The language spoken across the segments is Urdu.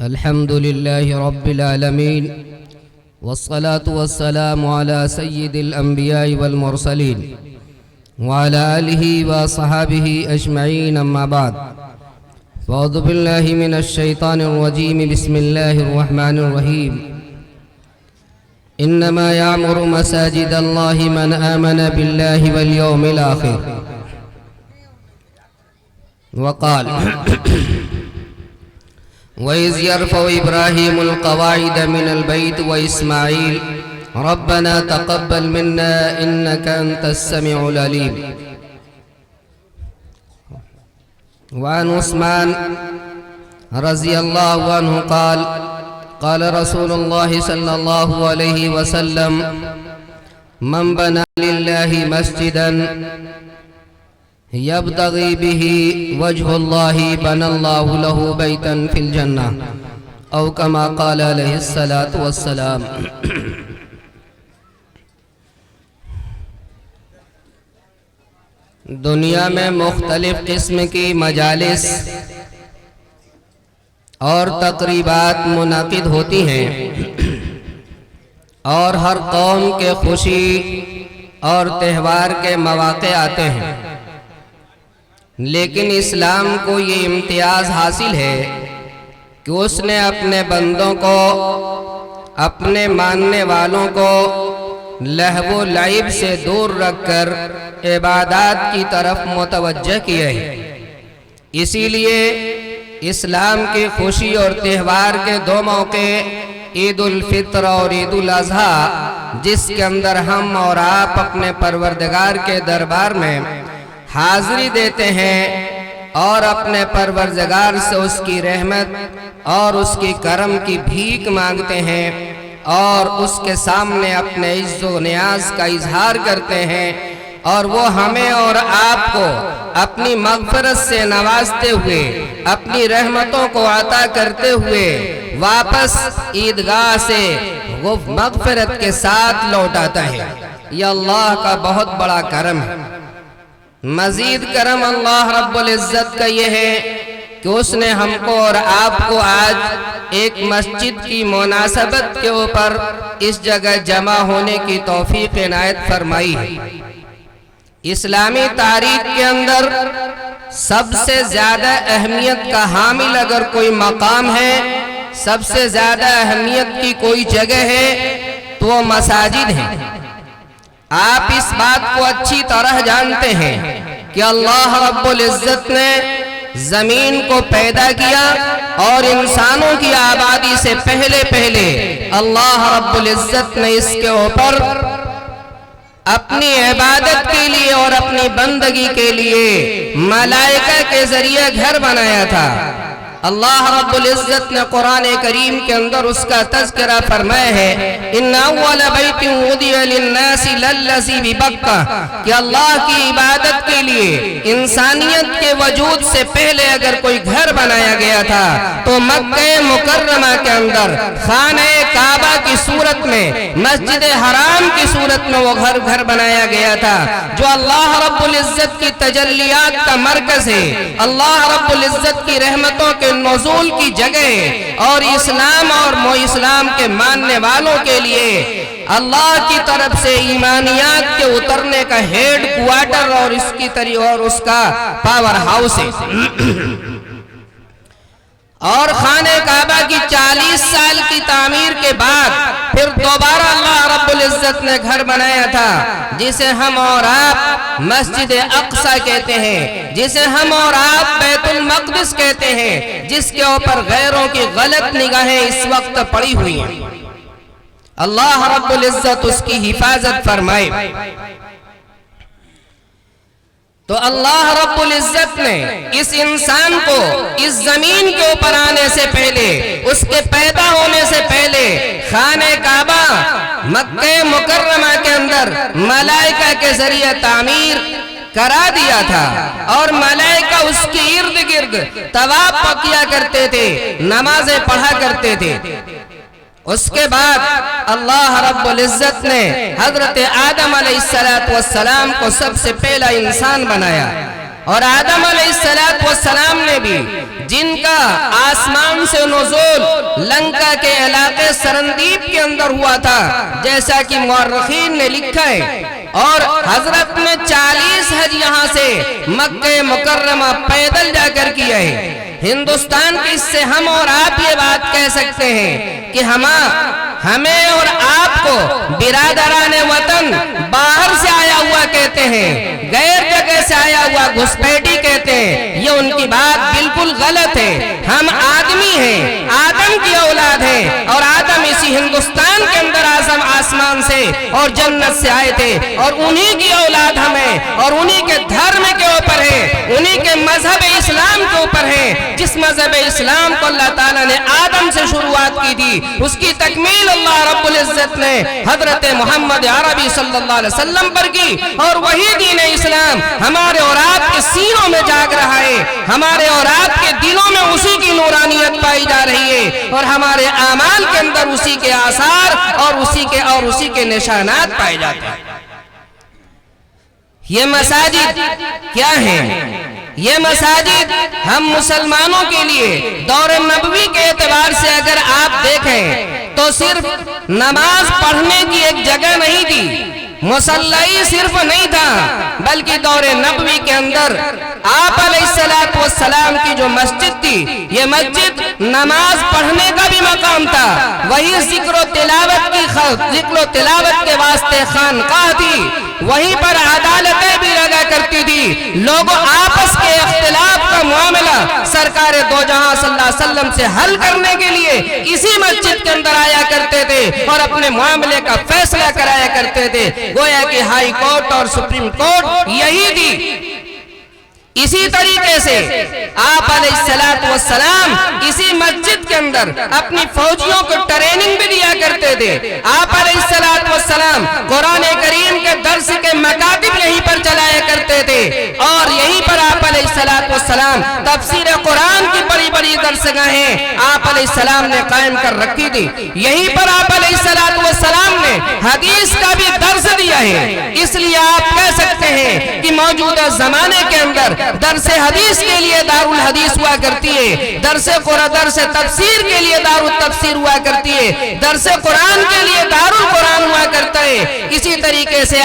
الحمد لله رب العالمين والصلاة والسلام على سيد الأنبياء والمرسلين وعلى آله وصحابه أجمعين أما بعد فأعوذ بالله من الشيطان الرجيم بسم الله الرحمن الرحيم إنما يعمر مساجد الله من آمن بالله واليوم الآخر وقال وَإِذْ يَرْفَعُ إِبْرَاهِيمُ الْقَوَاعِدَ مِنَ الْبَيْتِ وَإِسْمَاعِيلُ رَبَّنَا تَقَبَّلْ مِنَّا إِنَّكَ أَنْتَ السَّمِيعُ الْعَلِيمُ وعن عثمان رضي الله عنه قال قال رسول الله صلى الله عليه وسلم من بنى لله مسجدا يبتغي به وجه الله بنى الله له بيتا في الجنة أو كما قال عليه الصلاة والسلام۔ دنیا میں مختلف قسم کی مجالس اور تقریبات منعقد ہوتی ہیں اور ہر قوم کے خوشی اور تہوار کے مواقع آتے ہیں، لیکن اسلام کو یہ امتیاز حاصل ہے کہ اس نے اپنے بندوں کو، اپنے ماننے والوں کو لہو و لعب سے دور رکھ کر عبادات کی طرف متوجہ کیا ہے۔ اسی لیے اسلام کی خوشی اور تہوار کے دو موقع عید الفطر اور عید الاضحیٰ، جس کے اندر ہم اور آپ اپنے پروردگار کے دربار میں حاضری دیتے ہیں اور اپنے پروردگار سے اس کی رحمت اور اس کی کرم کی بھیک مانگتے ہیں اور اس کے سامنے اپنے عز و نیاز کا اظہار کرتے ہیں، اور وہ ہمیں اور آپ کو اپنی مغفرت سے نوازتے ہوئے، اپنی رحمتوں کو عطا کرتے ہوئے واپس عیدگاہ سے وہ مغفرت کے ساتھ لوٹاتا ہے۔ یہ اللہ کا بہت بڑا کرم ہے۔ مزید کرم اللہ رب العزت کا یہ ہے کہ اس نے ہم کو اور آپ کو آج ایک مسجد کی مناسبت کے اوپر اس جگہ جمع ہونے کی توفیق عنایت فرمائی ہے۔ اسلامی تاریخ کے اندر سب سے زیادہ اہمیت کا حامل اگر کوئی مقام ہے، سب سے زیادہ اہمیت کی کوئی جگہ ہے تو وہ مساجد ہیں۔ آپ اس بات کو اچھی طرح جانتے ہیں کہ اللہ رب العزت نے زمین کو پیدا کیا اور انسانوں کی آبادی سے پہلے اللہ رب العزت نے اس کے اوپر اپنی عبادت کے لیے اور اپنی بندگی کے لیے ملائکہ کے ذریعے گھر بنایا تھا۔ اللہ رب العزت نے قرآن کریم کے اندر اس کا تذکرہ فرمایا ہے، ان اول بیت وضع للناس للذی ببکہ، کہ اللہ کی عبادت کے لیے انسانیت کے وجود سے پہلے اگر کوئی گھر بنایا گیا تھا تو مکہ مکرمہ کے اندر خانہ کعبہ کی صورت میں، مسجد حرام کی صورت میں وہ گھر بنایا گیا تھا، جو اللہ رب العزت کی تجلیات کا مرکز ہے، اللہ رب العزت کی رحمتوں کے نزول کی جگہ، اور اسلام اور اسلام کے ماننے والوں کے لیے اللہ کی طرف سے ایمانیات کے اترنے کا ہیڈ کوارٹر اور اس کا پاور ہاؤس ہے۔ اور خانہ کعبہ کی 40 سال کی تعمیر کے بعد پھر دوبارہ اللہ رب العزت نے گھر بنایا تھا، جسے ہم اور آپ مسجد اقصی کہتے ہیں، جسے ہم اور آپ بیت المقدس کہتے ہیں، جس کے اوپر غیروں کی غلط نگاہیں اس وقت پڑی ہوئی ہیں۔ اللہ رب العزت اس کی حفاظت فرمائے۔ تو اللہ رب العزت نے اس انسان کو اس زمین کے اوپر آنے سے پہلے، اس کے پیدا ہونے سے پہلے، خانہ کعبہ مکہ مکرمہ کے اندر ملائکہ کے ذریعے تعمیر کرا دیا تھا، اور ملائکہ اس کے ارد گرد طواف کیا کرتے تھے، نمازیں پڑھا کرتے تھے۔ اس کے بعد اللہ رب العزت نے حضرت آدم علیہ السلام کو سب سے پہلا انسان بنایا، اور آدم علیہ السلام نے بھی، جن کا آسمان سے نزول لنکا کے علاقے سرندیپ کے اندر ہوا تھا، جیسا کہ مورخین نے لکھا ہے، اور حضرت نے 40 حج یہاں سے مکہ مکرمہ پیدل جا کر کیا ہے۔ ہندوستان کی اس سے ہم اور آپ یہ بات کہہ سکتے ہیں کہ ہمیں اور آپ کو برادران وطن باہر سے آیا ہوا کہتے ہیں، غیر جگہ سے آیا ہوا گھسپیٹی کہتے ہیں، یہ ان کی بات بالکل غلط ہے۔ ہم آدمی ہیں، آدم کی اولاد ہیں، اور آدم اسی ہندوستان کے اندر آسمان سے اور جنت سے آئے تھے، اور انہی کی اولاد ہمیں، اور انہی کے دھرم کے اوپر ہے، انہی کے مذہب اسلام کے اوپر ہے۔ جس مذہب اسلام کو اللہ تعالیٰ نے آدم سے شروعات کی تھی، اس کی تکمیل اللہ رب العزت نے حضرت محمد عربی صلی اللہ علیہ وسلم پر کی، اور وہی دین اسلام ہمارے اور آپ کے سینوں میں جاگ رہا ہے، ہمارے اور آپ کے دلوں میں اسی کی نورانیت پائی جا رہی ہے، اور ہمارے اعمال کے اندر اسی کے آثار اور اسی کے نشانات پائے جاتے ہیں۔ یہ مساجد کیا ہیں؟ یہ مساجد ہم مسلمانوں کے لیے دور نبوی کے اعتبار سے اگر آپ دیکھیں تو صرف نماز پڑھنے کی ایک جگہ نہیں تھی، مصلی صرف نہیں تھا، بلکہ دور نبوی کے اندر آپ علیہ السلام کی جو مسجد تھی، یہ مسجد نماز پڑھنے کا بھی مقام تھا، وہی ذکر و تلاوت کے واسطے خانقاہ تھی، وہیں پر عدالتیں بھی لگا کرتی تھی، لوگوں آپس کے اختلاف کا معاملہ سرکار دو جہاں صلی اللہ علیہ وسلم سے حل کرنے کے لیے اسی مسجد کے اندر آیا کرتے تھے، اور اپنے معاملے کا فیصلہ کرایا کرتے تھے، گویا کہ ہائی کورٹ اور سپریم کورٹ یہی تھی۔ اسی طریقے سے آپ علیہ السلام اسی مسجد کے اندر اپنی فوجیوں کو ٹریننگ بھی دیا کرتے تھے۔ آپ علیہ السلام قرآن کریم کے درس کے مکاتب یہیں پر چلایا کرتے تھے، اور یہیں پر آپ علیہ السلام تفسیر قرآن کی بڑی بڑی درسگاہیں آپ علیہ السلام نے قائم کر رکھی تھی، یہیں پر آپ علیہ السلام نے حدیث کا بھی درس دیا ہے۔ اس لیے آپ کہہ سکتے ہیں کہ موجودہ زمانے کے اندر درس حدیث کے لیے دار الحدیث ہوا کرتی ہے، درس تفسیر کے لیے دار التفسیر ہوا کرتی ہے، درس قرآن کے لیے دار القرآن ہوا کرتا ہے، اسی طریقے سے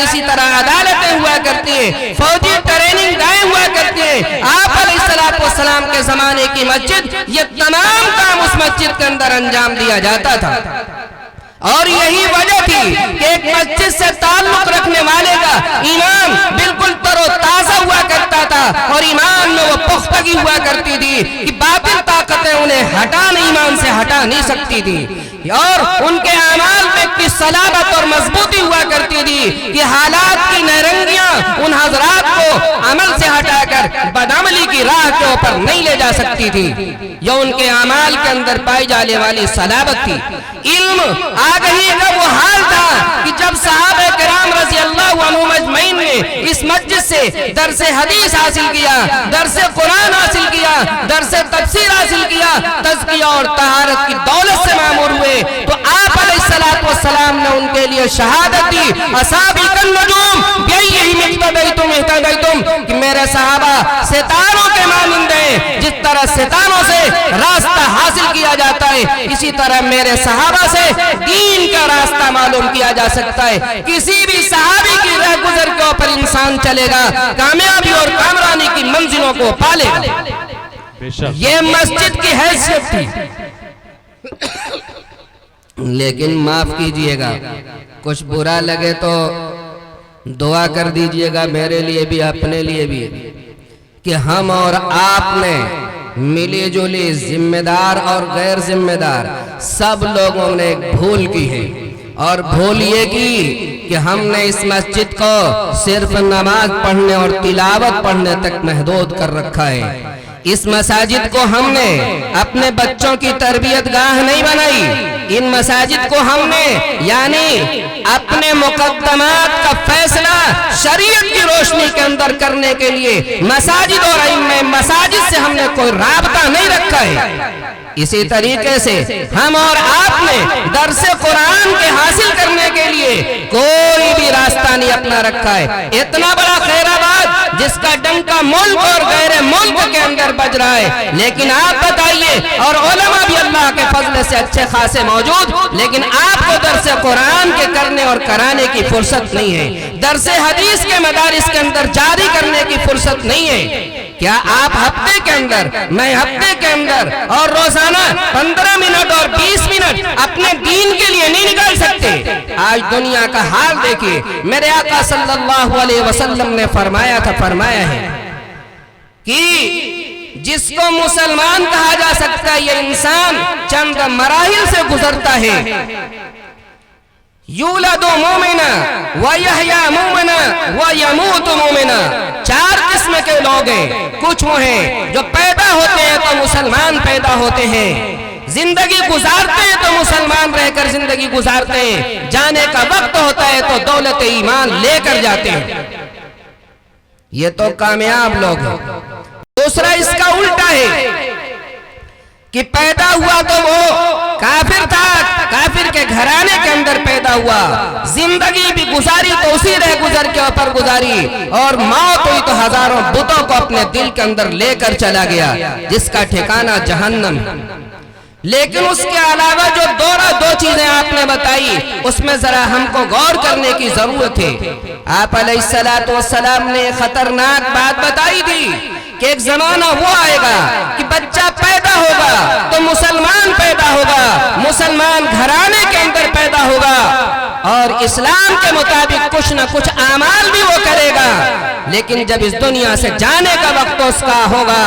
اسی طرح عدالتیں ہوا کرتی ہیں، فوجی ٹریننگ گاہیں ہوا کرتی ہیں۔ آپ علیہ السلام کے زمانے کی مسجد، یہ تمام کام اس مسجد کے اندر انجام دیا جاتا تھا، اور یہی وجہ تھی کہ ایک مسجد سے تعلق رکھنے والے کا ایمان بالکل تر و تازہ ہوا کرتا تھا، اور ایمان میں وہ پختگی ہوا کرتی تھی کہ باطل طاقتیں انہیں ایمان سے ہٹا نہیں سکتی تھی، اور ان کے اعمال میں اتنی صلابت اور مضبوطی ہوا کرتی تھی کہ حالات کی نیرنگیاں ان حضرات کو عمل سے ہٹا کر بدعملی کی راہ کے اوپر نہیں لے جا سکتی تھی۔ یہ ان کے اعمال کے اندر پائی جانے والی صلابت تھی۔ علم آگہی کا وہ حال تھا کہ جب صحابہ کرام رضی اللہ عنہم اجمعین نے اس مسجد سے درس حدیث حاصل کیا، درس قرآن حاصل کیا، درس تفسیر حاصل کیا، تزکیہ اور طہارت کی دولت سے معمور ہوئے، تو آپ علیہ السلام نے ان کے لیے شہادت دی، اصحابک النجوم بیہم اقتدیتم اہتدیتم، کہ میرے صحابہ ستاروں کے مانند ہیں، جس طرح ستاروں سے راستہ حاصل کیا جاتا ہے، اسی طرح میرے صحابہ سے دین کا راستہ معلوم کیا جا سکتا ہے۔ کسی بھی صحابی کی راہ گزر کے اوپر انسان چلے گا، کامیابی اور کامرانی کی منزلوں کو پالے گا۔ یہ مسجد کی حیثیت تھی۔ لیکن معاف کیجئے گا، کچھ برا لگے تو دعا کر دیجئے گا، میرے لیے بھی اپنے لیے بھی، کہ ہم اور آپ نے ملی جلی ذمہ دار اور غیر ذمہ دار سب لوگوں نے ایک بھول کی ہے، اور بھول یہ کی کہ ہم نے اس مسجد کو صرف نماز پڑھنے اور تلاوت پڑھنے تک محدود کر رکھا ہے۔ اس مساجد کو ہم نے اپنے بچوں کی تربیت گاہ نہیں بنائی، ان مساجد کو ہم نے یعنی اپنے مقدمات کا فیصلہ شریعت کی روشنی کے اندر کرنے کے لیے مساجد اور ائمہ مساجد سے ہم نے کوئی رابطہ نہیں رکھا ہے۔ اسی طریقے سے ہم اور آپ نے درس قرآن کے حاصل کرنے کے لیے کوئی بھی راستہ نہیں اپنا رکھا ہے۔ اتنا بڑا خیر آباد جس کا ڈنکا ملک اور غیر ملک کے اندر بج رہا ہے، لیکن آپ بتائیے، اور علماء بھی اللہ کے فضل سے اچھے خاصے موجود، لیکن آپ کو درس قرآن کے کرنے اور کرانے کی فرصت نہیں ہے، درس حدیث کے مدارس کے اندر جاری کرنے کی فرصت نہیں ہے۔ کیا آپ ہفتے کے اندر، میں ہفتے کے اندر اور روزانہ 15 منٹ اور 20 منٹ اپنے دین کے لیے نہیں نکال سکتے؟ آج دنیا کا حال دیکھیے، میرے آقا صلی اللہ علیہ وسلم نے فرمایا ہے کہ جس کو مسلمان کہا جا سکتا ہے یہ انسان چند مراحل سے گزرتا ہے۔ یولد مومنا ویحیا مومنا ویموت مومنا، 4 قسم کے لوگ ہیں۔ کچھ وہ ہیں جو پیدا ہوتے ہیں تو مسلمان پیدا ہوتے ہیں، زندگی گزارتے ہیں تو مسلمان رہ کر زندگی گزارتے ہیں، جانے کا وقت ہوتا ہے تو دولت ایمان لے کر جاتے ہیں، یہ تو کامیاب لوگ ہیں۔ دوسرا اس کا الٹا ہے کہ پیدا ہوا تو وہ کافر تھا، کافر کے گھرانے کے اندر پیدا ہوا، زندگی بھی گزاری تو اسی رہ گزر کے اوپر گزاری، اور موت ہوئی تو ہزاروں بتوں کو اپنے دل کے اندر لے کر چلا گیا، جس کا ٹھکانہ جہنم۔ لیکن اس کے علاوہ جو دو چیزیں آپ نے بتائی، اس میں ذرا ہم کو غور کرنے کی ضرورت ہے۔ آپ علیہ السلام نے خطرناک بات بتائی تھی کہ ایک زمانہ وہ آئے گا کہ بچہ پیدا ہوگا تو مسلمان پیدا ہوگا، مسلمان گھرانے کے اندر پیدا ہوگا، اور اسلام کے مطابق کچھ نہ کچھ اعمال بھی وہ کرے گا، لیکن جب اس دنیا سے جانے کا وقت اس کا ہوگا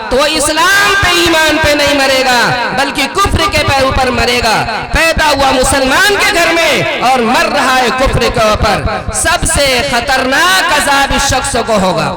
تو وہ اسلام پہ ایمان پہ نہیں مرے گا بلکہ کفر کے پیروں پر مرے گا۔ پیدا ہوا مسلمان کے گھر میں اور مر رہا ہے کفر کے اوپر، سب سے خطرناک عذاب اس شخص کو ہوگا۔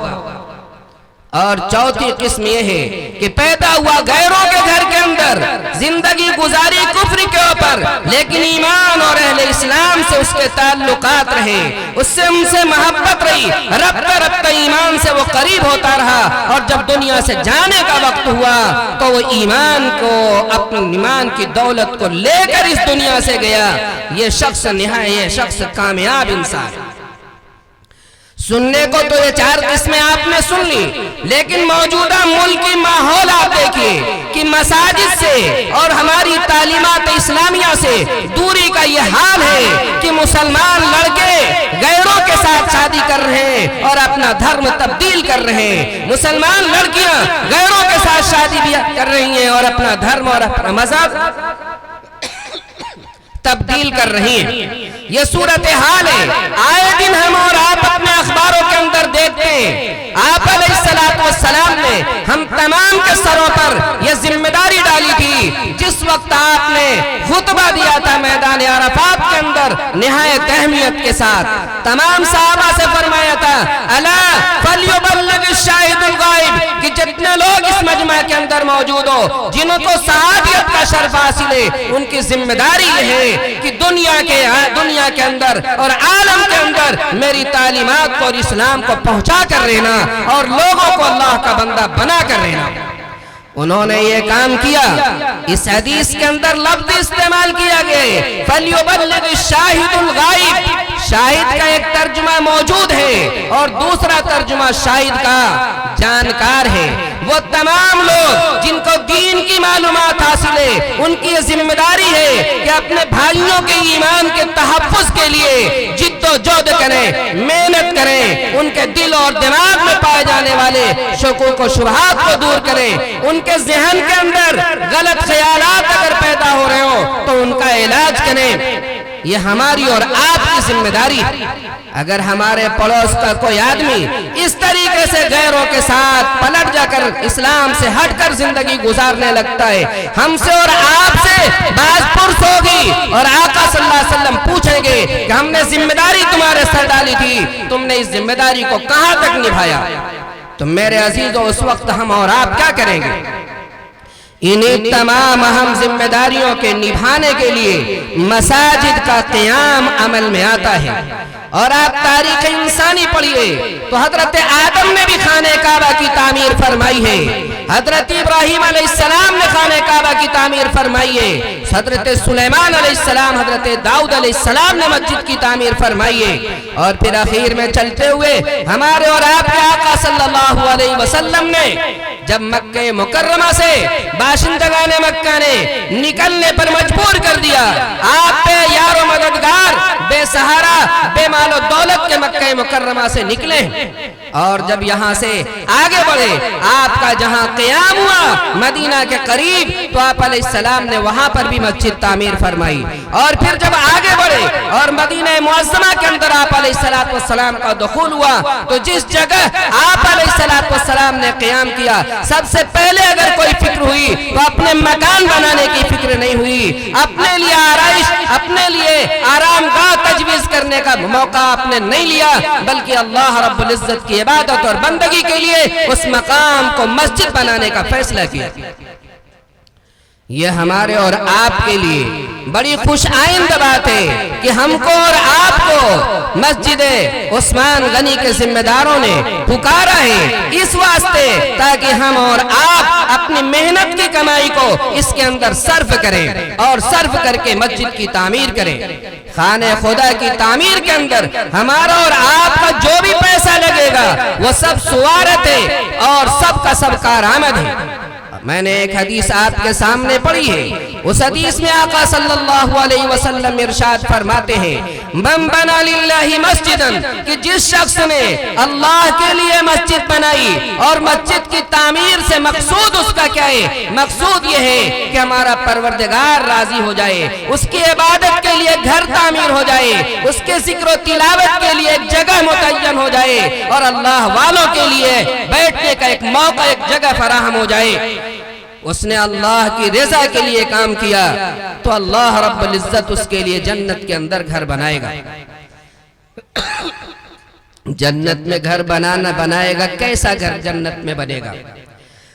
اور چوتھی قسم یہ ہے کہ پیدا ہوا غیروں کے گھر کے اندر، زندگی گزاری کفر کے اوپر، لیکن ایمان اور اہل اسلام سے اس کے تعلقات رہے، اس سے ان سے محبت رہی، ربطہ ربطہ ایمان سے وہ قریب ہوتا رہا، اور جب دنیا سے جانے کا وقت ہوا تو وہ ایمان کو، اپنے ایمان کی دولت کو لے کر اس دنیا سے گیا۔ یہ شخص کامیاب انسان۔ سننے کو تو یہ 4 قسمیں آپ نے سن لی، لیکن موجودہ ملکی ماحول آپ دیکھیے کہ مساجد سے اور ہماری تعلیمات اسلامیہ سے دوری کا یہ حال ہے کہ مسلمان لڑکے غیروں کے ساتھ شادی کر رہے ہیں اور اپنا دھرم تبدیل کر رہے ہیں، مسلمان لڑکیاں غیروں کے ساتھ شادی بھی کر رہی ہیں اور اپنا دھرم اور اپنا مذہب تبدیل کر رہی ہیں۔ یہ صورتحال ہے، آئے دن ہم اور آپ اپنے اخباروں کے اندر دیکھتے ہیں۔ آپ علیہ السلام نے ہم تمام کے سروں پر یہ ذمہ داری ڈالی تھی، جس وقت آپ نے خطبہ دیا تھا میدان عرفات کے اندر نہایت اہمیت کے ساتھ، تمام صحابہ سے فرمایا تھا الا فلیبلغ الشاہد الغائب، کہ جتنے لوگ اس مجمع کے اندر موجود ہو جنہوں کو صحابیت کا شرف حاصل ہے، ان کی ذمہ داری یہ ہے کہ دنیا کے اندر اور عالم کے اندر میری تعلیمات کو اور اسلام کو پہنچا کر رہنا اور لوگوں کو اللہ کا بندہ بنا کر رہنا۔ انہوں نے یہ کام کیا۔ اس حدیث کے اندر لفظ استعمال کیا گیا فَلْيُبَلِّغِ الشَّاهِدُ الْغَائِبِ، شاہد کا ایک ترجمہ موجود ہے اور دوسرا ترجمہ شاہد کا جانکار ہے۔ وہ تمام لوگ جن کو دین کی معلومات حاصل ہے، ان کی یہ ذمہ داری ہے کہ اپنے بھائیوں کے ایمان کے تحفظ کے لیے جد و جہد کریں، محنت کریں، ان کے دل اور دماغ میں پائے جانے والے شکوک و شبہات کو دور کریں، ان کے ذہن کے اندر غلط خیالات اگر پیدا ہو رہے ہوں تو ان کا علاج کریں۔ یہ ہماری اور آپ کی ذمہ داری ہے۔ اگر ہمارے پڑوس کا کوئی آدمی اس طریقے سے غیروں کے ساتھ پلٹ جا کر اسلام سے ہٹ کر زندگی گزارنے لگتا ہے، ہم سے اور آپ سے باز پرس ہوگی اور آقا صلی اللہ علیہ وسلم پوچھیں گے کہ ہم نے ذمہ داری تمہارے سر ڈالی تھی، تم نے اس ذمہ داری کو کہاں تک نبھایا؟ تو میرے عزیزو اس وقت ہم اور آپ کیا کریں گے؟ انہیں تمام اہم ذمہ داریوں کے نبھانے کے لیے مساجد کا قیام عمل میں آتا ہے۔ اور آپ تاریخ انسانی پڑھیے تو حضرت آدم نے بھی خانہ کعبہ کی تعمیر فرمائی ہے، حضرت ابراہیم علیہ السلام نے خانہ کعبہ کی تعمیر فرمائی ہے، حضرت سلیمان علیہ السلام، حضرت داؤد علیہ السلام نے مسجد کی تعمیر فرمائی ہے، اور پھر آخر میں چلتے ہوئے ہمارے اور آپ کے آقا صلی اللہ علیہ وسلم نے جب مکہ مکرمہ سے باشندگان مکہ نے نکلنے پر مجبور کر دیا، آپ بے یار و مددگار، بے سہارا، بے مال و دولت کے مکہ مکرمہ سے نکلے، اور جب یہاں سے آگے بڑھے آپ کا جہاں قیام ہوا مدینہ کے قریب، تو آپ علیہ السلام نے وہاں پر بھی مسجد تعمیر فرمائی، اور پھر جب آگے بڑھے اور مدینہ معظمہ کے اندر آپ علیہ السلام کا دخول ہوا، تو جس جگہ آپ علیہ السلام نے قیام کیا، سب سے پہلے اگر کوئی فکر ہوئی تو اپنے مکان بنانے کی فکر نہیں ہوئی، اپنے لیے آرائش، اپنے لیے آرام گاہ تجویز کرنے کا موقع آپ نے نہیں لیا، بلکہ اللہ رب العزت کی عبادت اور بندگی کے لیے اس مقام کو مسجد بنانے کا فیصلہ کیا۔ یہ ہمارے اور آپ کے لیے بڑی خوش آئند بات ہے کہ ہم کو اور آپ کو مسجد عثمان غنی کے ذمہ داروں نے پکارا ہے اس واسطے تاکہ ہم اور آپ اپنی محنت کی کمائی کو اس کے اندر صرف کریں اور صرف کر کے مسجد کی تعمیر کریں۔ خانہ خدا کی تعمیر کے اندر ہمارا اور آپ کا جو بھی پیسہ لگے گا وہ سب سوارت ہے اور سب کا سب کارآمد ہے۔ میں نے ایک حدیث آپ کے سامنے پڑھی ہے، اس حدیث میں آقا صلی اللہ علیہ وسلم ارشاد فرماتے ہیں، من بنا للہ مسجدن، کہ جس شخص نے اللہ کے لیے مسجد بنائی، اور مسجد کی تعمیر سے مقصود اس کا کیا ہے؟ مقصود یہ ہے کہ ہمارا پروردگار راضی ہو جائے، اس کی عبادت کے لیے گھر تعمیر ہو جائے، اس کے ذکر و تلاوت کے لیے ایک جگہ متعین ہو جائے، اور اللہ والوں کے لیے بیٹھنے کا ایک موقع، ایک جگہ فراہم ہو جائے، اس نے اللہ کی رضا کے لیے کام کیا، تو اللہ رب العزت اس کے لیے جنت کے اندر گھر بنائے گا۔ جنت میں گھر بنائے گا، کیسا گھر جنت میں بنے گا؟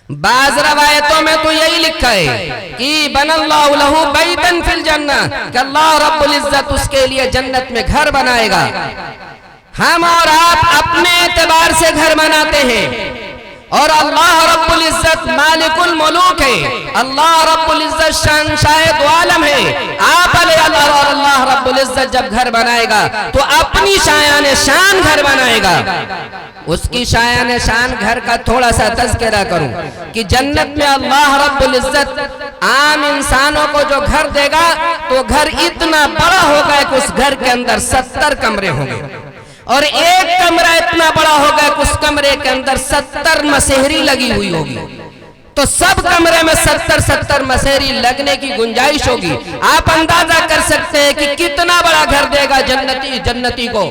بعض روایتوں میں تو یہی لکھا ہے کہ بن اللہ لہ بیتن فی الجنہ، کہ اللہ رب العزت اس کے لیے جنت میں گھر بنائے گا۔ ہم اور آپ اپنے اعتبار سے گھر بناتے ہیں، اور اللہ رب العزت مالک الملوک ہے، اللہ رب العزت شاہ دو عالم ہے۔ آپ علیہ اور اللہ رب العزت جب گھر بنائے گا تو اپنی شایان شان گھر بنائے گا۔ اس کی شایان شان گھر کا تھوڑا سا تذکرہ کروں کہ جنت میں اللہ رب العزت عام انسانوں کو جو گھر دے گا تو گھر اتنا بڑا ہوگا کہ اس گھر کے اندر 70 کمرے ہوں گے، اور ایک کمرہ اتنا بڑا ہوگا کہ اس کمرے کے اندر 70 مسہری لگی ہوئی ہوگی، تو سب کمرے میں 70 مسہری لگنے کی گنجائش ہوگی۔ آپ اندازہ کر سکتے ہیں کہ کتنا بڑا گھر دے گا جنتی کو۔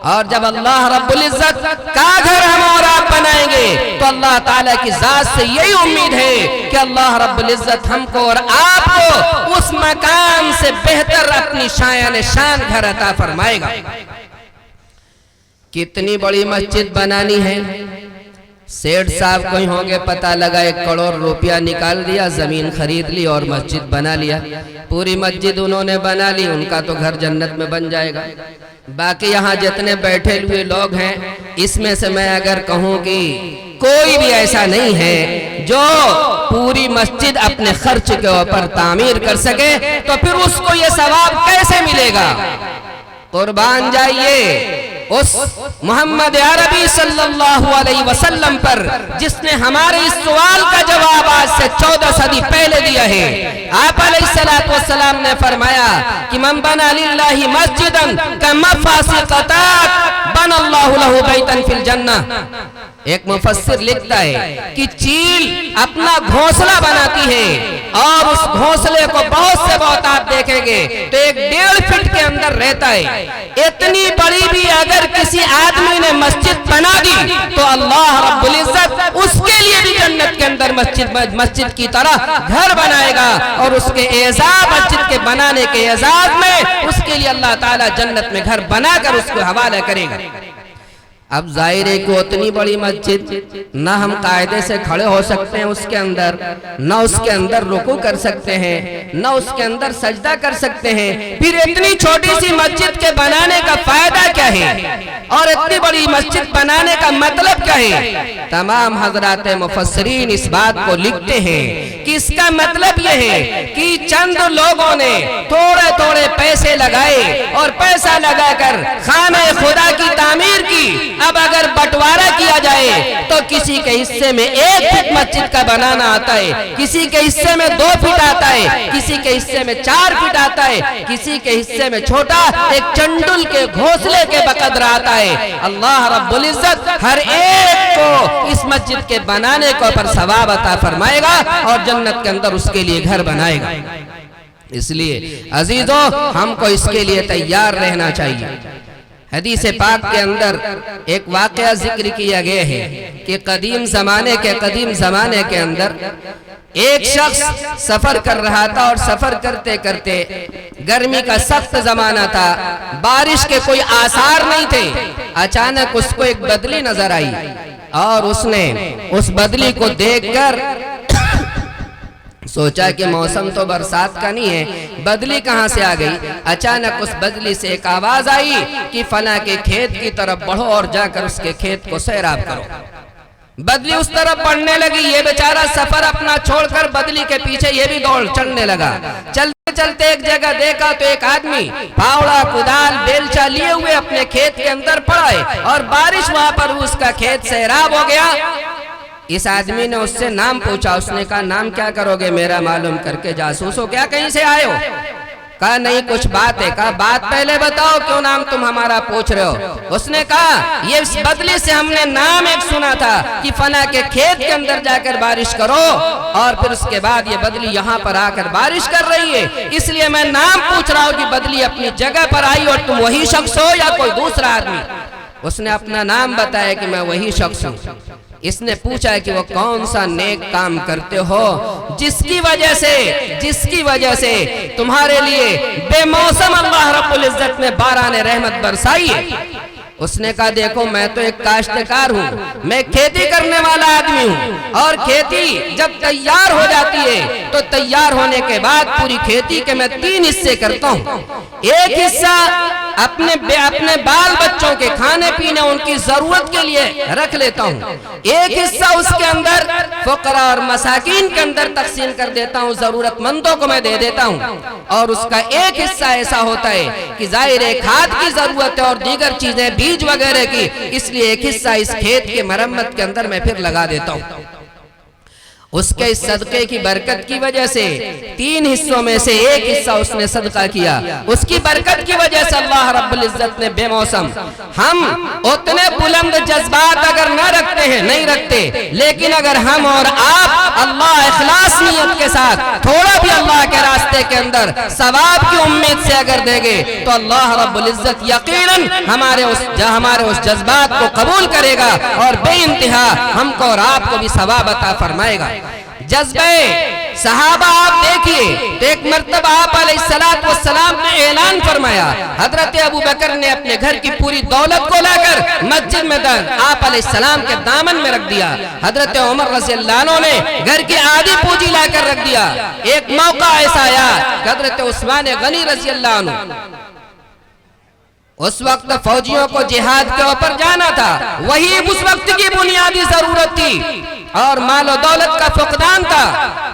اور جب اللہ رب العزت کا گھر ہم اور آپ بنائیں گے تو اللہ تعالیٰ کی ذات سے یہی امید ہے کہ اللہ رب العزت ہم کو اور آپ کو اس مکان سے بہتر اپنی شایان شان گھر عطا فرمائے گا۔ کتنی بڑی مسجد بنانی ہے؟ سیٹھ صاحب کوئی ہوں گے، پتہ لگا 1 کروڑ روپیہ نکال دیا، زمین خرید لی اور مسجد بنا لیا، پوری مسجد انہوں نے بنا لی، ان کا تو گھر جنت میں بن جائے گا۔ باقی یہاں جتنے بیٹھے ہوئے لوگ ہیں، اس میں سے میں اگر کہوں کہ کوئی بھی ایسا نہیں ہے جو پوری مسجد اپنے خرچ کے اوپر تعمیر کر سکے، تو پھر اس کو یہ ثواب کیسے ملے گا؟ قربان جائیے اس محمد عربی صلی اللہ علیہ وسلم پر جس نے ہمارے اس سوال کا جواب آج سے 14 صدی پہلے دیا ہے۔ آپ علیہ السلام نے فرمایا کہ من بنا للہ مسجدن کمفاسقطات بن اللہ لہ بیتن فی الجنہ۔ ایک مفسر لکھتا ہے کہ چیل اپنا گھونسلہ بناتی ہے، اور اس گھونسلے کو بہت سے بہت آپ دیکھیں گے تو 1.5 فٹ کے اندر رہتا ہے۔ اتنی بڑی بھی اگر کسی آدمی نے مسجد بنا دی تو اللہ رب العزت اس کے لیے بھی جنت کے اندر مسجد کی طرح گھر بنائے گا، اور اس کے اعزاز، مسجد کے بنانے کے اعزاز میں اس کے لیے اللہ تعالیٰ جنت میں گھر بنا کر اس کو حوالہ کرے گا۔ اب ظاہر ہے کہ اتنی بڑی مسجد نہ ہم قاعدے سے کھڑے ہو سکتے ہیں اس کے اندر، نہ اس کے اندر رکوع کر سکتے ہیں، نہ اس کے اندر سجدہ کر سکتے ہیں، پھر اتنی چھوٹی سی مسجد کے بنانے کا فائدہ کیا ہے اور اتنی بڑی مسجد بنانے کا مطلب کیا ہے؟ تمام حضرات مفسرین اس بات کو لکھتے ہیں کہ اس کا مطلب یہ ہے کہ چند لوگوں نے تھوڑے تھوڑے پیسے لگائے اور پیسہ لگا کر خانہ خدا کی تعمیر کی۔ اب اگر بٹوارہ کیا جائے تو کسی کے حصے میں 1 فٹ مسجد کا بنانا آتا ہے، کسی کے حصے میں 2 فٹ آتا ہے، کسی کے حصے میں 4 فٹ آتا ہے، کسی کے حصے میں چھوٹا ایک چنڈل کے گھونسلے کے بقدر آتا ہے۔ اللہ رب العزت ہر ایک کو اس مسجد کے بنانے کو پر ثواب عطا فرمائے گا اور جنت کے اندر اس کے لیے گھر بنائے گا۔ اس لیے عزیزو ہم کو اس کے لیے تیار رہنا چاہیے۔ حدیث پاک کے اندر ایک واقعہ ذکر کیا گیا ہے کہ قدیم زمانے کے اندر ایک شخص سفر کر رہا تھا اور سفر کرتے کرتے گرمی کا سخت زمانہ تھا، بارش کے کوئی آثار نہیں تھے۔ اچانک اس کو ایک بدلی نظر آئی اور اس نے اس بدلی کو دیکھ کر سوچا کہ موسم تو برسات کا نہیں ہے، بدلی کہاں سے آ گئی؟ اچانک اس بدلی سے ایک آواز آئی کہ فلاں کے کھیت کی طرف بڑھو اور جا کر اس کے کھیت کو سیراب کرو۔ بدلی اس طرف بڑھنے لگی، یہ بیچارہ سفر اپنا چھوڑ کر بدلی کے پیچھے یہ بھی دوڑ چلنے لگا۔ چلتے چلتے ایک جگہ دیکھا تو ایک آدمی پھاوڑا، کدال، بیلچا لیے ہوئے اپنے کھیت کے اندر پڑا ہے اور بارش وہاں پر اس کا کھیت سیراب ہو گیا۔ اس آدمی نے اس سے نام پوچھا، اس نے کہا نام کیا کرو گے میرا معلوم کر کے جاسوس ہو کیا، کہیں سے آئے ہو؟ کہا نہیں کچھ بات ہے۔ کہا بات پہلے بتاؤ، کیوں نام تم ہمارا پوچھ رہے ہو؟ اس نے کہا یہ اس بدلی سے ہم نے نام ایک سنا تھا کہ فلاں کے کھیت کے اندر جا کر بارش کرو اور پھر اس کے بعد یہ بدلی یہاں پر آ کر بارش کر رہی ہے، اس لیے میں نام پوچھ رہا ہوں کہ بدلی اپنی جگہ پر آئی اور تم وہی شخص ہو یا کوئی دوسرا آدمی؟ اس نے اپنا نام بتایا کہ میں وہی شخص ہوں۔ اس نے پوچھا کہ وہ کون سا نیک کام کرتے ہو جس کی وجہ سے تمہارے لیے بے موسم اللہ رب العزت نے باران رحمت برسائی ہے؟ اس نے کہا دیکھو میں تو ایک کاشتکار ہوں، میں کھیتی کرنے والا آدمی ہوں اور کھیتی جب تیار ہو جاتی ہے تو تیار ہونے کے بعد پوری کھیتی کے میں 3 حصے کرتا ہوں۔ ایک حصہ اپنے بال بچوں کے کھانے پینے ان کی ضرورت کے لیے رکھ لیتا ہوں، ایک حصہ اس کے اندر فقراء اور مساکین کے اندر تقسیم کر دیتا ہوں، ضرورت مندوں کو میں دے دیتا ہوں، اور اس کا ایک حصہ ایسا ہوتا ہے کہ ظاہر ہے کھاد کی ضرورت ہے اور دیگر چیزیں بیج وغیرہ کی، اس لیے ایک حصہ اس کھیت کے مرمت کے اندر میں پھر لگا دیتا ہوں۔ اس کے اس صدقے کی برکت کی وجہ سے 3 حصوں میں سے ایک حصہ اس نے صدقہ کیا، اس کی برکت کی وجہ سے اللہ رب العزت نے بے موسم۔ ہم اتنے بلند جذبات اگر نہ رکھتے ہیں، نہیں رکھتے، لیکن اگر ہم اور آپ اللہ اخلاص نیت کے ساتھ تھوڑا بھی اللہ کے راستے کے اندر ثواب کی امید سے اگر دیں گے تو اللہ رب العزت یقیناً ہمارے اس جذبات کو قبول کرے گا اور بے انتہا ہم کو اور آپ کو بھی ثواب عطا فرمائے گا۔ جذبہ صحابہ آپ دیکھیے تو ایک مرتبہ آپ علیہ السلام نے اعلان فرمایا، حضرت ابو بکر نے اپنے گھر کی پوری دولت کو لا کر مسجد میں آپ علیہ السلام کے دامن میں رکھ دیا، حضرت عمر رضی اللہ عنہ نے گھر کی آدھی پونجی لا کر رکھ دیا۔ ایک موقع ایسا آیا کہ حضرت عثمان غنی رضی اللہ عنہ، اس وقت فوجیوں کو جہاد کے اوپر جانا تھا، وہی اس وقت کی بنیادی ضرورت تھی اور مال و دولت کا فقدان تھا۔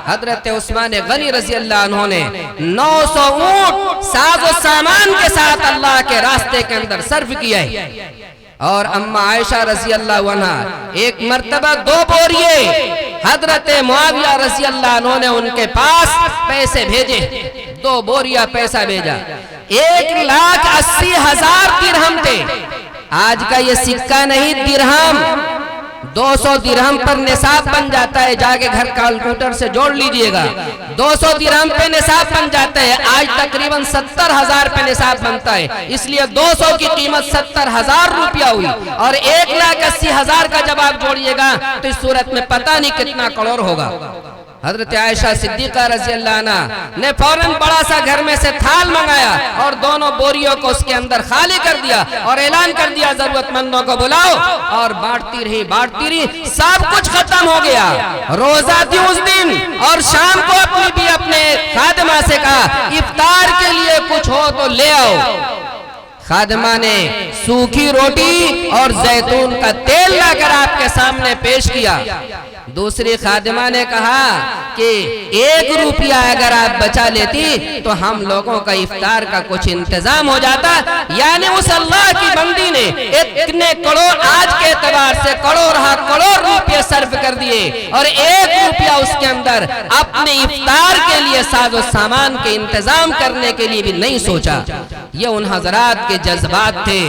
حضرت عثمان غنی رضی اللہ عنہ نے 900 اونٹ ساز و سامان کے ساتھ اللہ کے راستے کے اندر صرف کیا ہے، اور اما عائشہ رضی اللہ عنہ ایک مرتبہ 2 بوریے حضرت معاویہ رضی اللہ عنہ نے ان کے پاس پیسے بھیجے، 2 بوریا پیسہ بھیجا، 1,80,000 درہم تھے۔ آج کا یہ سکہ نہیں، درہم، 200 درہم پر نصاب بن جاتا ہے، جا کے گھر کیلکولیٹر سے جوڑ لیجئے گا، 200 درہم پہ نصاب بن جاتا ہے، آج تقریباً 70,000 پہ نصاب بنتا ہے، اس لیے 200 کی قیمت 70,000 روپیہ ہوئی، اور 1,80,000 کا جب آپ جوڑیے گا تو اس صورت میں پتہ نہیں کتنا کروڑ ہوگا۔ حضرت عائشہ صدیقہ رضی اللہ عنہ نے فوراً بڑا سا گھر میں سے تھال منگایا اور دونوں بوریوں کو اس کے اندر خالی کر دیا اور اعلان کر دیا ضرورت مندوں کو بلاؤ، اور بانٹتی رہی، سب کچھ ختم ہو گیا۔ روزہ تھی اس دن اور شام کو اپنے خادمہ سے کہا افطار کے لیے کچھ ہو تو لے آؤ۔ خادمہ نے سوکھی روٹی اور زیتون کا تیل لا کر آپ کے سامنے پیش کیا۔ دوسری خادمہ نے کہا کہ 1 روپیہ اگر آپ بچا لیتی تو ہم لوگوں کا افطار کا کچھ انتظام ہو جاتا۔ یعنی اس اللہ کی بندی نے اتنے کروڑ، آج کے اعتبار سے کروڑ روپیہ صرف کر دیے اور 1 روپیہ اس کے اندر اپنے افطار کے لیے ساز و سامان کے انتظام کرنے کے لیے بھی نہیں سوچا۔ یہ ان حضرات کے جذبات تھے۔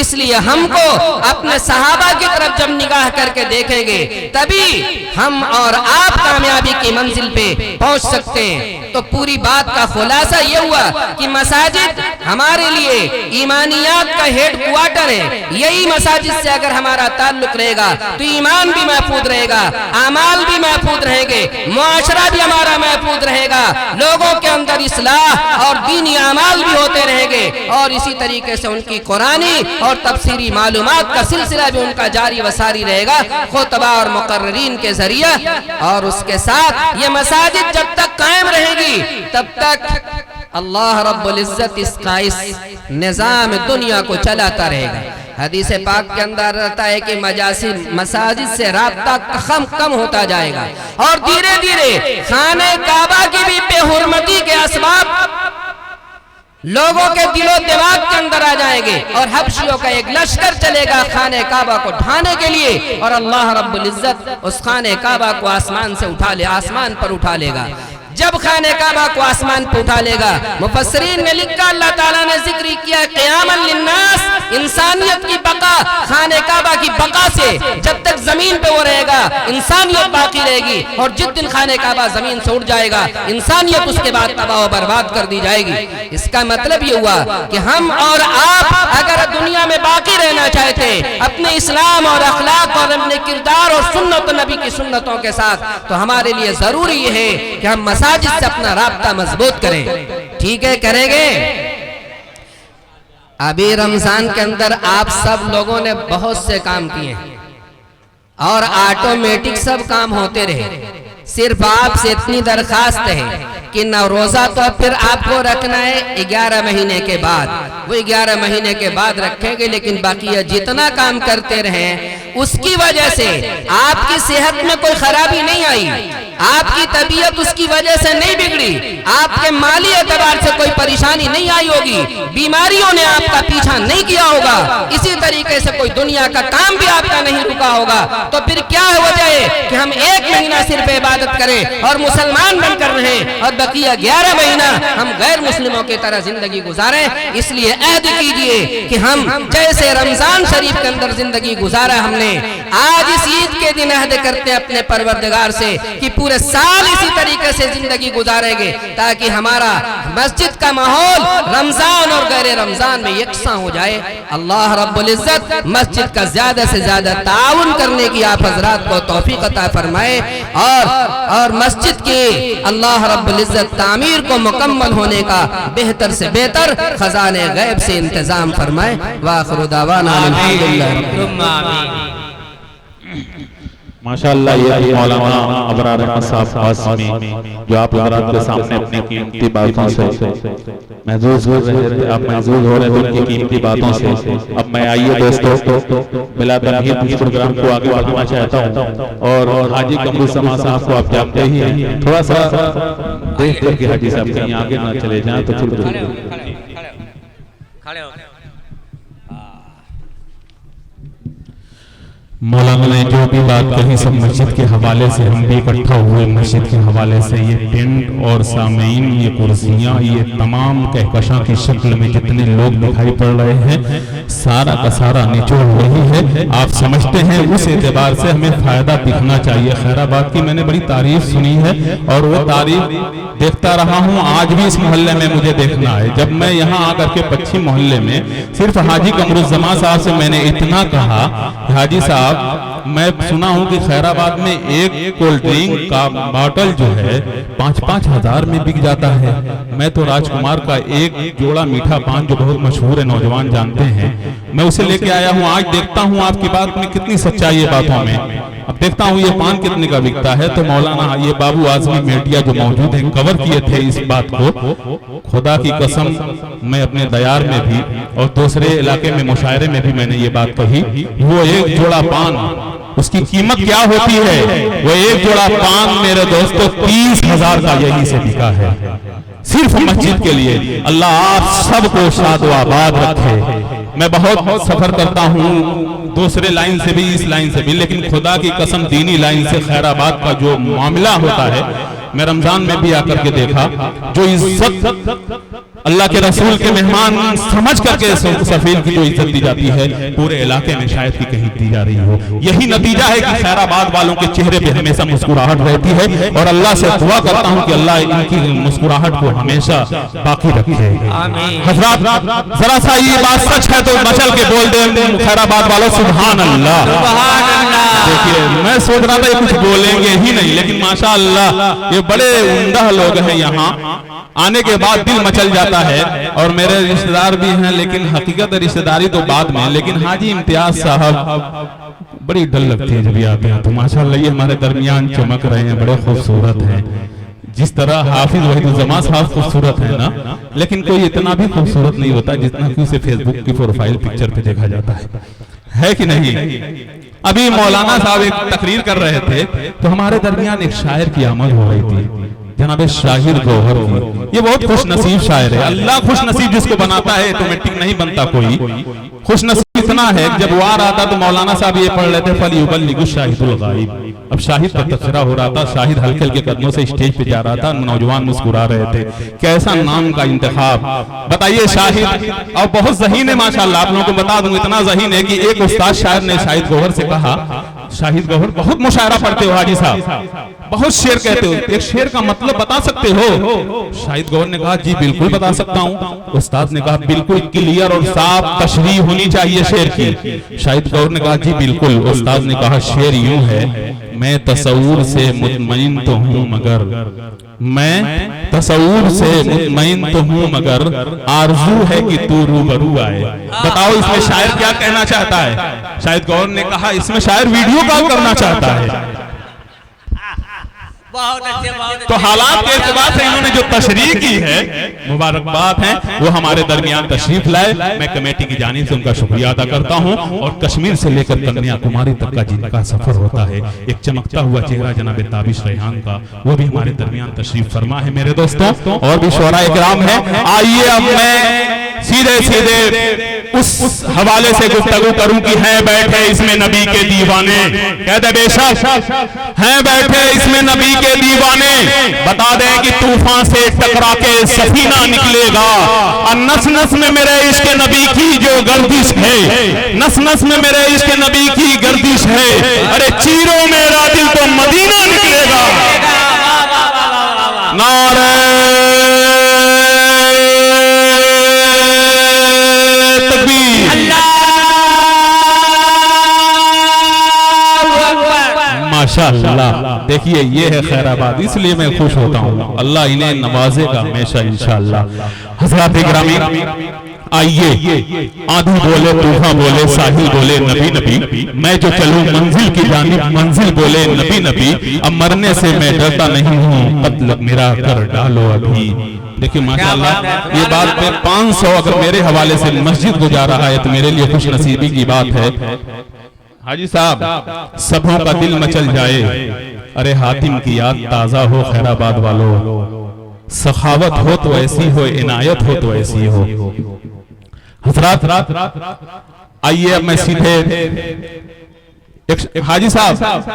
اس لیے ہم کو اپنے صحابہ کی طرف جب نگاہ کر کے دیکھیں گے تبھی ہم اور آپ کامیابی کی منزل پہ پہنچ سکتے ہیں۔ تو پوری بات کا خلاصہ یہ ہوا کہ مساجد ہمارے لیے ایمانیات کا ہیڈ کوارٹر ہے۔ یہی مساجد سے اگر ہمارا تعلق رہے گا تو ایمان بھی محفوظ رہے گا، اعمال بھی محفوظ رہیں گے، معاشرہ بھی ہمارا محفوظ رہے گا، لوگوں کے اندر اصلاح اور دینی اعمال بھی ہوتے رہیں گے، اور اسی طریقے سے ان کی قرآنی اور تفسیری معلومات کا سلسلہ بھی ان کا جاری و ساری رہے گا خطبہ اور مقررین کے ذریعہ۔ اور اس کے ساتھ یہ مساجد جب تک قائم رہے گی تب تک اللہ رب العزت اس کا اس نظام دنیا کو چلاتا رہے گا۔ حدیث پاک کے اندر رہتا ہے کہ مساجد سے رابطہ کم ہوتا جائے گا، اور دھیرے دھیرے خانہ کعبہ کی بھی بے حرمتی کے اسباب لوگوں کے دل و دماغ کے اندر آ جائیں گے، اور حبشیوں کا ایک لشکر چلے گا خانہ کعبہ کو ڈھانے کے لیے، اور اللہ رب العزت اس خانہ کعبہ کو آسمان پر اٹھا لے گا۔ جب خانہ کعبہ کو آسمان پہ اٹھا لے گا، مفسرین نے لکھا، اللہ تعالیٰ نے ذکر کیا قیاما للناس، انسانیت کی بقا، خانہ کعبہ کی بقا سے جب تک زمین پہ وہ رہے گا انسانیت باقی رہے گی، اور جس دن خانہ کعبہ زمین سے اٹھ جائے گا انسانیت اس کے بعد تباہ و برباد کر دی جائے گی۔ اس کا مطلب یہ ہوا کہ ہم اور آپ اگر دنیا میں باقی رہنا چاہتے ہیں اپنے اسلام اور اخلاق اور اپنے کردار اور سنت نبی کی سنتوں کے ساتھ، تو ہمارے لیے ضروری یہ ہے کہ ہم مساجد سے اپنا رابطہ مضبوط کریں۔ ٹھیک ہے، کریں گے؟ ابھی رمضان کے اندر آپ سب لوگوں نے بہت سے کام کیے ہیں اور آٹومیٹک سب کام ہوتے رہے۔ صرف آپ سے اتنی درخواست ہے کہ نہ روزہ تو پھر آپ کو رکھنا ہے 11 مہینے کے بعد، وہ 11 مہینے کے بعد رکھیں گے، لیکن باقی جتنا کام کرتے رہیں اس کی وجہ سے آپ کی صحت میں کوئی خرابی نہیں آئی، آپ کی طبیعت اس کی وجہ سے نہیں بگڑی، آپ کے مالی اعتبار سے کوئی پریشانی نہیں آئی ہوگی، بیماریوں نے آپ کا پیچھا نہیں کیا ہوگا، اسی طریقے سے کوئی دنیا کا کام بھی آپ کا نہیں رکا ہوگا، تو پھر کیا وجہ ہے کہ ہم 1 مہینہ صرف عبادت کریں اور مسلمان بن کر رہیں، اور بقیہ 11 مہینہ ہم غیر مسلموں کی طرح زندگی گزاریں؟ اس لیے عہد کیجئے کہ ہم جیسے رمضان شریف کے اندر زندگی گزارا ہم نے، آج اس عید کے دن عہد کرتے ہیں اپنے پروردگار سے کہ پورے سال اسی طریقے سے زندگی گزاریں گے، تاکہ ہمارا مسجد کا ماحول رمضان اور غیر رمضان میں یکساں ہو جائے۔ اللہ رب العزت مسجد کا زیادہ سے زیادہ تعاون کرنے کی آپ حضرات کو توفیق عطا فرمائے، اور مسجد کی اللہ رب العزت تعمیر کو مکمل ہونے کا بہتر سے بہتر خزانے غیب سے انتظام فرمائے۔ وآخر دعوانا الحمدللہ۔ ماشاءاللہ یہ مولانا ابرار احمد صاحب قاسمی جو آپ حضرات کے سامنے اپنی قیمتی باتوں سے محظوظ ہو رہے تھے، آپ محظوظ ہو رہے تھے ان کی قیمتی باتوں سے۔ اب میں آئیے دوستو بلا تمہید اس پروگرام کو آگے بڑھانا چاہتا ہوں، اور حاجی قمرالزمان صاحب کو آپ جانتے ہی ہیں، تھوڑا سا دیکھ کر کے حاجی صاحب کہیں آگے نہ چلے جائیں تو چل کھڑے ہو۔ مولانا نے جو بھی بات کہی سب مسجد کے حوالے سے، ہم بھی اکٹھا ہوئے مسجد کے حوالے سے۔ یہ ٹینٹ اور سامعین، یہ کرسیاں، یہ تمام کہکشاں کی شکل میں جتنے لوگ دکھائی پڑ رہے ہیں، سارا کا سارا نچوڑ وہی ہے۔ آپ سمجھتے ہیں اس اعتبار سے ہمیں فائدہ دکھنا چاہیے۔ خیرآباد کی میں نے بڑی تعریف سنی ہے اور وہ تعریف دیکھتا رہا ہوں، آج بھی اس محلے میں مجھے دیکھنا ہے۔ جب میں یہاں آ کر کے پچھی محلے میں صرف حاجی قمرالزمان صاحب سے میں نے اتنا کہا کہ حاجی صاحب صاحب میں سنا ہوں کہ خیر آباد میں ایک کولڈ ڈرنک کا باٹل جو ہے 5-5 ہزار میں بک جاتا ہے. میں تو راج کمار کا ایک جوڑا میٹھا پان جو بہت مشہور ہے نوجوان جانتے ہیں, میں اسے لے کے آیا ہوں. آج دیکھتا ہوں آپ کی بات میں کتنی سچائی ہے باتوں میں. اب دیکھتا ہوں یہ پان کتنے کا بکتا ہے. تو مولانا یہ بابو اعظمی میڈیا جو موجود ہیں کور کیے تھے اس بات کو. خدا کی قسم میں اپنے دیار میں بھی اور دوسرے علاقے میں مشاعرے میں بھی میں نے یہ بات کہی, وہ ایک جوڑا پان اس کی قیمت کیا ہوتی ہے؟ وہ ایک جوڑا پان میرے دوستو 30,000 کا یہی سے بکا ہے, صرف مسجد کے لیے. اللہ آپ سب کو شاد و آباد رکھے. میں بہت سفر کرتا ہوں دوسرے لائن سے بھی اس لائن سے بھی, لیکن خدا کی قسم دینی لائن سے خیر آباد کا جو معاملہ ہوتا ہے میں رمضان میں بھی آ کر کے دیکھا. جو عزت اللہ کے رسول کے مہمان سمجھ کر کے سفیر کی جو عزت دی جاتی ہے پورے علاقے میں شاید کی کہیں دی جا رہی ہو. یہی نتیجہ ہے کہ خیر آباد والوں کے چہرے پہ ہمیشہ مسکراہٹ رہتی ہے, اور اللہ سے دعا کرتا ہوں کہ اللہ ان کی مسکراہٹ کو ہمیشہ باقی رکھے. حضرات ذرا سا یہ بات سچ ہے تو مچل کے بول دیں خیر آباد والوں سبحان اللہ. دیکھیے میں سوچ رہا تھا یہ کچھ بولیں گے ہی نہیں, لیکن ماشاءاللہ یہ بڑے عمدہ لوگ ہیں. یہاں آنے کے بعد دل مچل جاتا ہے, اور میرے رشتہ دار بھی ہیں, لیکن حقیقت رشتہ داری تو بعد میں. لیکن حاجی امتیاز صاحب بڑی ڈل لگتی ہے جب یہ آتے ہیں تو ماشاءاللہ یہ ہمارے درمیان چمک رہے ہیں, بڑے خوبصورت ہیں. جس طرح حافظ وحید الزمان صاحب خوبصورت ہیں نا, لیکن کوئی اتنا بھی خوبصورت نہیں ہوتا جتنا کہ اسے فیس بک کی پروفائل پکچر پہ دیکھا جاتا ہے کہ نہیں. ابھی مولانا صاحب ایک تقریر کر رہے تھے تو ہمارے درمیان ایک شاعر کی آمد ہو رہی تھی, جناب شاہد گوہر کی. یہ بہت خوش نصیب شاعر ہے. اللہ خوش نصیب جس کو بناتا ہے آٹومیٹک نہیں بنتا کوئی. خوش نصیب اتنا ہے جب وار آتا تو مولانا صاحب یہ پڑھ لیتے فَلْيُبَلِّغُ الشَّاهِدُ الْغَائِبَ. اب شاہد پر تذکرہ ہو رہا تھا, شاہد ہلکے ہلکے قدموں سے اسٹیج پہ جا رہا تھا, نوجوان مسکرا رہے تھے. کیسا نام کا انتخاب بتائیے شاہد. اور بہت ذہین ہے ماشاءاللہ, آپ لوگوں کو بتا دوں اتنا ذہین ہے کہ ایک استاد شاعر نے شاہد گوہر سے کہا, شاہد گوہر بہت مشاعرہ پڑھتے ہو حاجی صاحب, بہت شعر کہتے ہو, ایک شعر کا مطلب بتا سکتے ہو؟ شاہد گوہر نے کہا جی بالکل بتا سکتا ہوں. استاد نے کہا بالکل کلیئر اور صاف تشریح ہونی چاہیے شعر کی. شاہد گوہر نے کہا جی بالکل. استاد نے کہا شعر یوں ہے, میں تصور سے مطمئن تو ہوں مگر, میں تصور سے مطمئن تو ہوں مگر آرزو ہے کہ تو روبرو آئے. بتاؤ اس میں شاعر کیا کہنا چاہتا ہے؟ شاہد گوہر نے کہا اس میں شاعر ویڈیو کال کرنا چاہتا ہے. تو حالات کے اعتبار سے انہوں نے جو تشریح کی ہے مبارکباد ہیں, وہ ہمارے درمیان تشریف لائے. میں کمیٹی کی جانب سے ان کا شکریہ ادا کرتا ہوں. اور کشمیر سے لے کر کنیا کماری تک کا جن کا سفر ہوتا ہے, ایک چمکتا ہوا چہرہ جناب تابش ریحان کا, وہ بھی ہمارے درمیان تشریف فرما ہے میرے دوستوں. اور بھی شعراء اکرام ہیں. آئیے اب میں سیدھے اس حوالے سے گفتگو کروں کہ ہیں بیٹھے اس میں نبی کے دیوانے. کہتے بے شک ہیں بیٹھے اس میں نبی کے دیوانے, بتا دیں کہ طوفان سے ٹکرا کے سفینہ نکلے گا. اور نس نس میں میرے عشق نبی کی جو گردش ہے, نس نس میں میرے عشق نبی کی گردش ہے, ارے چیروں میرا دل تو مدینہ نکلے گا. نعرہ ماشاءاللہ. دیکھیے یہ ہے خیر آباد, اس لیے میں خوش ہوتا ہوں. اللہ انہیں نوازے گا ہمیشہ انشاءاللہ. حضرات گرامی آئیے, آندھی بولے طوفان بولے ساحل بولے نبی نبی, میں جو چلوں منزل کی جانب منزل بولے نبی نبی. اب مرنے سے میں ڈرتا نہیں ہوں, قتل میرا کر ڈالو ابھی. دیکھیں ماشاءاللہ یہ بات میں 500 اگر میرے حوالے سے مسجد کو جا رہا ہے تو میرے لیے خوش نصیبی کی بات ہے. حاجی صاحب سبوں کا دل مچل جائے, ارے حاتم کی یاد تازہ ہو خیر آباد والو. سخاوت ہو تو ایسی ہو, عنایت ہو تو ایسی ہو. حضرات آئیے اب میں سیدھے حاجی صاحب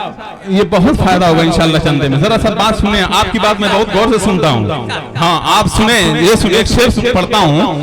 یہ بہت فائدہ ہوگا انشاءاللہ چندے میں. ذرا سا بات سنیں, آپ کی بات میں بہت غور سے سنتا ہوں. ہاں آپ سنیں, یہ ایک شعر پڑھتا ہوں.